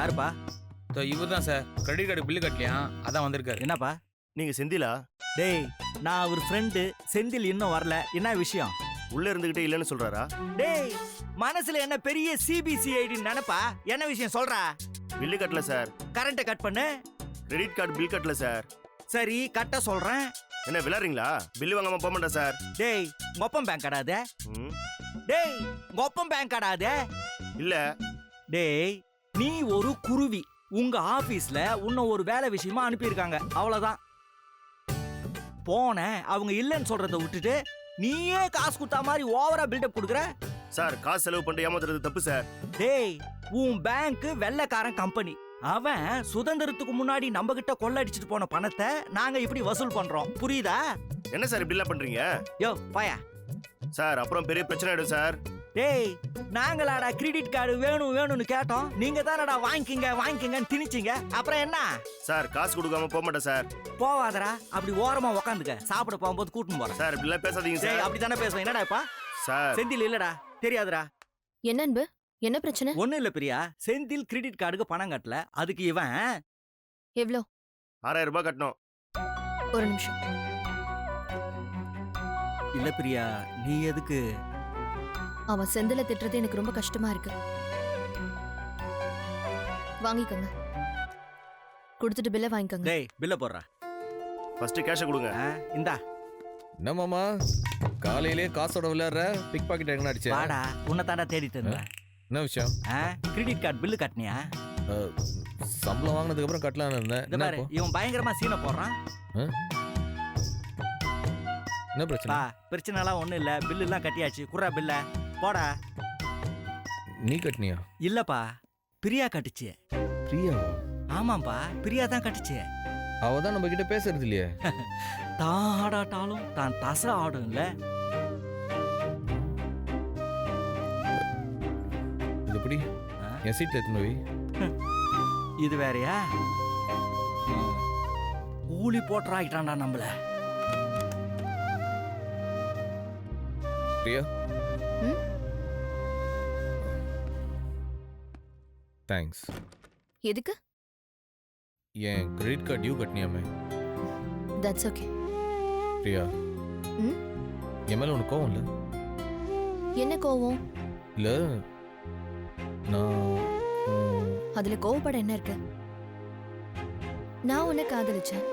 யாருப்பா? இவர் தான் சார். கிரெடிட் கார்டு பில்லு கட்டலையா, அதான் வந்திருக்காரு. என்னப்பா? நீங்க செந்திலா? டேய், நான் அவர் ஃப்ரெண்டு. செந்தில் இன்னும் வரல. என்ன விஷயம்? உள்ள இருந்துகிட்டே இல்லைன்னு சொல்றாரா? டேய், மனசுல என்ன பெரிய சிபிசிஐடி நினைப்பா? என்ன விஷயம் சொல்றா? பில்லு கட்டல சார். கரண்ட்டை கட் பண்ணு. கிரெடிட் கார்டு பில் கட்டல சார். சரி, கட்ட சொல்றேன். என்ன விளையாடுறீங்களா? பில்லு வாங்காம போக மாட்டேன் சார். டேய், மொப்பம் பேங்க் கடாதே. ம், டேய், மொப்பம் பேங்க் கடாதே. இல்ல. டேய், நீ ஒரு குருவி. உங்க ஆபீஸ்ல உன்ன ஒரு வேலை விஷயமா அனுப்பியிருக்காங்க, அவ்வளவுதான். போன அவங்க இல்லைன்னு சொல்றதை விட்டுட்டு நீயே காசு கொடுத்தா மாதிரி ஓவரா பில்டப் கொடுக்குற. சார், காசு செலவு பண்ணி ஏமாத்துறது தப்பு சார். டேய், உன் பேங்க் வெள்ளைக்காரன் கம்பெனி. அவன் சுதந்திரத்துக்கு முன்னாடி நம்ம கிட்ட கொள்ளடிச்சிட்டு போன பணத்தை நாங்க இப்படி வசூல் பண்றோம், புரியுதா? என்ன சார் இப்படி எல்லாம் பண்றீங்க? யோ பாயா. சார், அப்புறம் பெரிய பிரச்சனை ஆயிடும் சார். டேய், நாங்களாடா கிரெடிட் கார்டு வேணும் வேணும்னு கேட்டோம், நீங்க தானடா வாங்கிக்கிங்கன்னு திணிச்சிங்க. அப்புறம் என்ன? சார், காசு கொடுக்காம போக மாட்டேன் சார். போவாதடா, அப்படி ஓரமா உக்காந்துக்க. சாப்பிட போகும்போது கூட்டின்னு போறேன். சார், இப்படி எல்லாம் பேசாதீங்க டேய், சார். அப்படித்தானே பேசுவேன். என்னடாப்பா? சார், செந்தில் இல்லடா, தெரியாதுடா. என்ன அன்பு, என்ன பிரச்சனை? ஒண்ணும் இல்ல பிரியா. செந்தில் கிரெடிட் கார்டுக்கு பணம் கட்டல. அதுக்கு இவன் எவ்ளோ? 6000 ரூபாய் கட்டணும். ஒரு நிமிஷம். இல்ல பிரியா, நீ எதுக்கு? அவன் செந்தில திட்டுறது எனக்கு ரொம்ப கஷ்டமா இருக்கு. வாங்கிக்கங்க. கொடுத்துட்டு பில்ல வாங்கிக்கங்க. டேய், பில்ல போடுறா. ஃபர்ஸ்ட் கேஷ் கொடுங்க. இந்தா. என்ன மாமா, காலையிலே காசோட விளையாடுற? பிக் பாக்கெட் எங்க அடிச்ச? வாடா, உன்னை தாண்டா தேடிட்டு இருந்தேன். என்ன விஷயம்? கிரெடிட் கார்டு பில்லு கட்டினியா? சம்பளம் வாங்கினதுக்கு அப்புறம் கட்டலான்னு இருந்தேன். இந்த பாரு, இவன் பயங்கரமா சீனை போடுறான். என்ன பிரச்சனை? பிரச்சனை எல்லாம் ஒண்ணும் இல்ல. பில்லு எல்லாம் கட்டியாச்சு. குறா பில்ல போடா. நீ கட்டினியா? இல்லப்பா, பிரியா கட்டுச்சு. பிரியா? ஆமாப்பா, பிரியா தான் கட்டுச்சு. அவ தான் நம்ம கிட்ட பேசுறது இல்லையே. தான் ஆடாட்டாலும் தான் தசை ஆடும் இல்ல. இது எப்படி? என் சீட்ல எத்தனை வை. இது வேறயா? கூலி போட்டுறாயிட்டான்டா நம்மள. பிரியா, தேங்க்ஸ். எதுக்கு? என் கிரெடிட் கார்டு டியூ கட்டினியாமே. That's okay. பிரியா, என் மேல உனக்கு கோவம் இல்ல? என்ன கோவம்? இல்ல, நான் அதுல கோவப்பட என்ன இருக்கு? நான் உன்னை காதலிச்சேன்.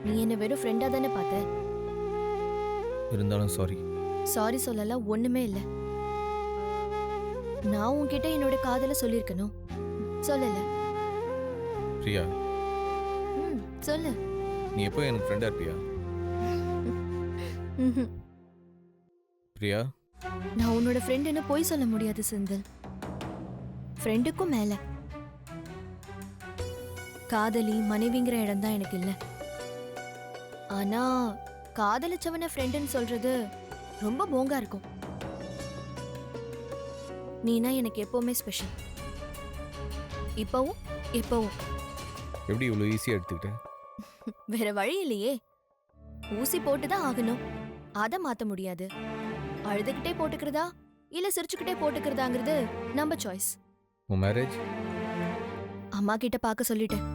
நீ என்ன வெறும் ஃப்ரெண்டா தானே பார்த்த. இருந்தாலும் சாரி. சாரி சொல்லலாம் ஒண்ணுமே இல்ல. நான் உன்கிட்ட என்னோட காதல சொல்லிருக்கணும், சொல்லல. பிரியா, சொல்லு. நீ எப்போ எனக்கு ஃப்ரெண்டா இருப்பியா? பிரியா, நான் உன்னோட ஃப்ரெண்டுன்னு போய் சொல்ல முடியாது செந்தில். ஃப்ரெண்டுக்கும் மேல காதலி மனைவிங்கிற இடம் தான் எனக்கு இல்ல. ஆனா காதலிச்சவன ஃப்ரெண்டுன்னு சொல்றது ரொம்ப போங்கா இருக்கும். நீனா எனக்கு எப்பவுமே ஸ்பெஷல். இப்பவும் எப்பவும். எப்படி இவ்வளவு ஈஸியா எடுத்துக்கிட்ட? வேற வழி இல்லையே. ஊசி போட்டுதான் ஆகணும். அத மாத்த முடியாது. அழுதுகிட்டே போட்டுக்கிறதா இல்ல சிரிச்சுக்கிட்டே போட்டுக்கிறதாங்கிறது நம்ம சாய்ஸ். உன் மேரேஜ்? அம்மா கிட்ட பார்க்க சொல்லிட்டேன்.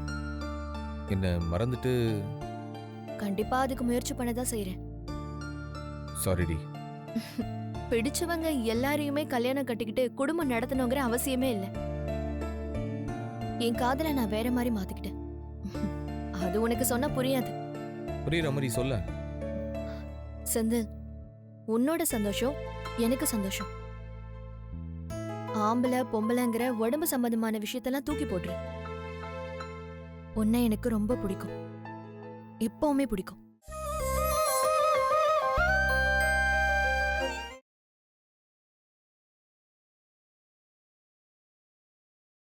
என்ன மறந்துட்டு? கண்டிப்பா அதுக்கு முயற்சி பண்ணதான் செய்யறேன். சாரி டி. பிடிச்சவங்க எல்லாரையுமே கல்யாணம் கட்டிக்கிட்டு குடும்பம் நடத்தணுங்கிற அவசியமே இல்லை. என் காதல நான் வேற மாதிரி மாத்திக்கிட்டேன். அது உனக்கு சொன்னா புரியாது. புரியுற மாதிரி சொல்ல. செந்தில், உன்னோட சந்தோஷம் எனக்கு சந்தோஷம். ஆம்பளை பொம்பளைங்கிற உடம்பு சம்பந்தமான விஷயத்தெல்லாம் தூக்கி போட்டுரு. உன்னை எனக்கு ரொம்ப பிடிக்கும், எப்பவுமே பிடிக்கும்.